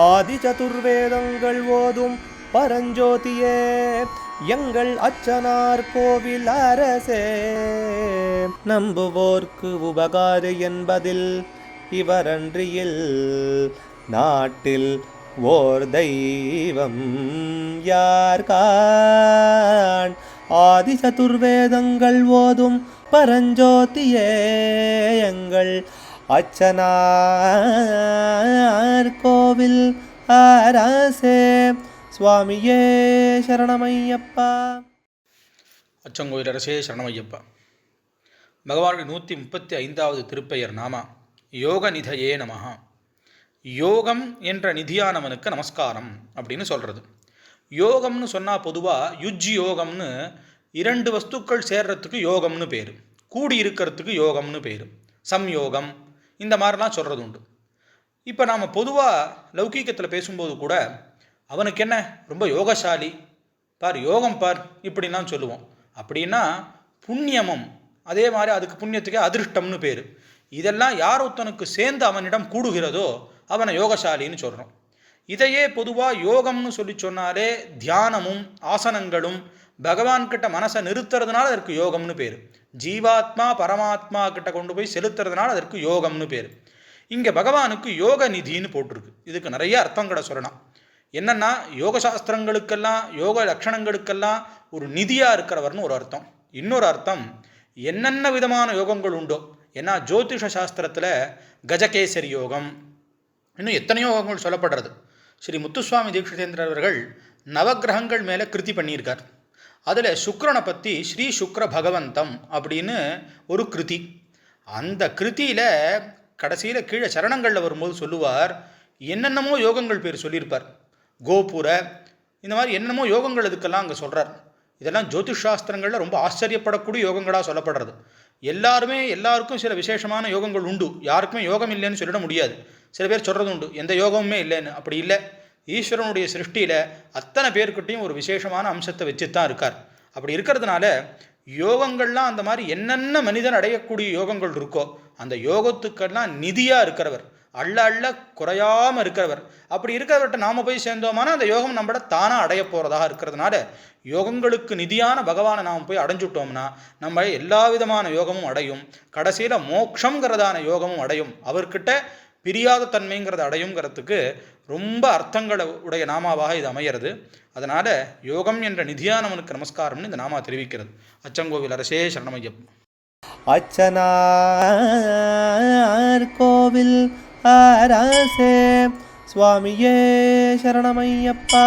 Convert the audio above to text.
ஆதி சதுர்வேதங்கள் ஓதும் பரஞ்சோதியே எங்கள் அச்சனார் கோவில் அரசே. நம்புவோர்க்கு உபகாரி என்பதில் இவரன்றியில் நாட்டில் ஓர் தெய்வம் யார்கான். ஆதி சதுர்வேதங்கள் ஓதும் பரஞ்சோதியே எங்கள் அச்சனார் கோவில் அரசே. சுவாமியே சரணமையப்பா. அச்சங்கோயில் அரசே சரணமையப்பா. பகவானுடைய 135வது திருப்பெயர் நாமா யோகநிதயே நமஹ. யோகம் என்ற நிதியானவனுக்கு நமஸ்காரம் அப்படின்னு சொல்கிறது. யோகம்னு சொன்னால் பொதுவாக யுஜ் யோகம்னு 2 வஸ்துக்கள் சேர்றதுக்கு யோகம்னு பேர், கூடி இருக்கிறதுக்கு யோகம்னு பேர், சம்யோகம் இந்த மாதிரிலாம் சொல்கிறது உண்டு. இப்போ நாம் பொதுவாக லௌகீகத்தில் பேசும்போது கூட அவனுக்கு என்ன ரொம்ப யோகசாலி பார், யோகம் பார் இப்படின்லாம் சொல்லுவோம். அப்படின்னா புண்ணியமும் அதே மாதிரி அதுக்கு புண்ணியத்துக்கே அதிருஷ்டம்னு பேர். இதெல்லாம் யார் ஒருத்தனுக்கு சேர்ந்து அவனிடம் கூடுகிறதோ அவனை யோகசாலின்னு சொல்கிறோம். இதையே பொதுவாக யோகம்னு சொல்லி சொன்னாலே தியானமும் ஆசனங்களும் பகவான்கிட்ட மனசை நிறுத்துறதுனால அதற்கு யோகம்னு பேர். ஜீவாத்மா பரமாத்மா கிட்ட கொண்டு போய் செலுத்துறதுனால அதற்கு யோகம்னு பேர். இங்கே பகவானுக்கு யோக நிதின்னு போட்டிருக்கு. இதுக்கு நிறைய அர்த்தங்களை சொல்லலாம். என்னென்னா யோகசாஸ்திரங்களுக்கெல்லாம் யோக லட்சணங்களுக்கெல்லாம் ஒரு நிதியாக இருக்கிறவர்னு ஒரு அர்த்தம். இன்னொரு அர்த்தம் என்னென்ன விதமான யோகங்கள் உண்டோ, ஏன்னா ஜோதிஷ சாஸ்திரத்தில் கஜகேசரி யோகம் இன்னும் எத்தனையோ யோகங்கள் சொல்லப்படுறது. ஸ்ரீ முத்துசுவாமி தீட்சிதேந்திரர் அவர்கள் நவகிரகங்கள் மேலே கிருதி பண்ணியிருக்கார். அதில் சுக்ரனை பற்றி ஸ்ரீ சுக்ர பகவந்தம் அப்படின்னு ஒரு கிருதி. அந்த கிருதியில் கடைசியில் கீழே சரணங்களில் வரும்போது சொல்லுவார், என்னென்னமோ யோகங்கள் பேர் சொல்லியிருப்பார். கோபுர இந்த மாதிரி என்னென்னமோ யோகங்கள் இதுக்கெல்லாம் அங்கே சொல்கிறார். இதெல்லாம் ஜோதிஷ் சாஸ்திரங்களில் ரொம்ப ஆச்சரியப்படக்கூடிய யோகங்களாக சொல்லப்படுறது. எல்லாருக்கும் சில விசேஷமான யோகங்கள் உண்டு. யாருக்குமே யோகம் இல்லைன்னு சொல்லிட முடியாது. சில பேர் சொல்கிறது உண்டு எந்த யோகமுமே இல்லைன்னு. அப்படி இல்லை, ஈஸ்வரனுடைய சிருஷ்டியில் அத்தனை பேர்கிட்டையும் ஒரு விசேஷமான அம்சத்தை வச்சு தான் இருக்கார். அப்படி இருக்கிறதுனால யோகங்கள்லாம் அந்த மாதிரி என்னென்ன மனிதன் அடையக்கூடிய யோகங்கள் இருக்கோ அந்த யோகத்துக்கெல்லாம் நிதியாக இருக்கிறவர், அள்ள அள்ள குறையாமல் இருக்கிறவர். அப்படி இருக்கிறவர்கிட்ட நாம் போய் சேர்ந்தோமானா அந்த யோகம் நம்மள தானாக அடைய போகிறதாக இருக்கிறதுனால யோகங்களுக்கு நிதியான பகவானை நாம் போய் அடைஞ்சுட்டோம்னா நம்ம எல்லா விதமான யோகமும் அடையும். கடைசியில் மோட்சங்கிறதான யோகமும் அடையும். அவர்கிட்ட பிரியாத தன்மைங்கிறத அடையுங்கிறதுக்கு ரொம்ப அர்த்தங்களை உடைய நாமாவாக இது அமையிறது. அதனால் யோகம் என்ற நிதியானவனுக்கு நமஸ்காரம்னு இந்த நாமா தெரிவிக்கிறது. அச்சங்கோவில் அரசே சரணமையப்பா. அச்சனார் கோவில் அரசே. சுவாமியே சரணமையப்பா.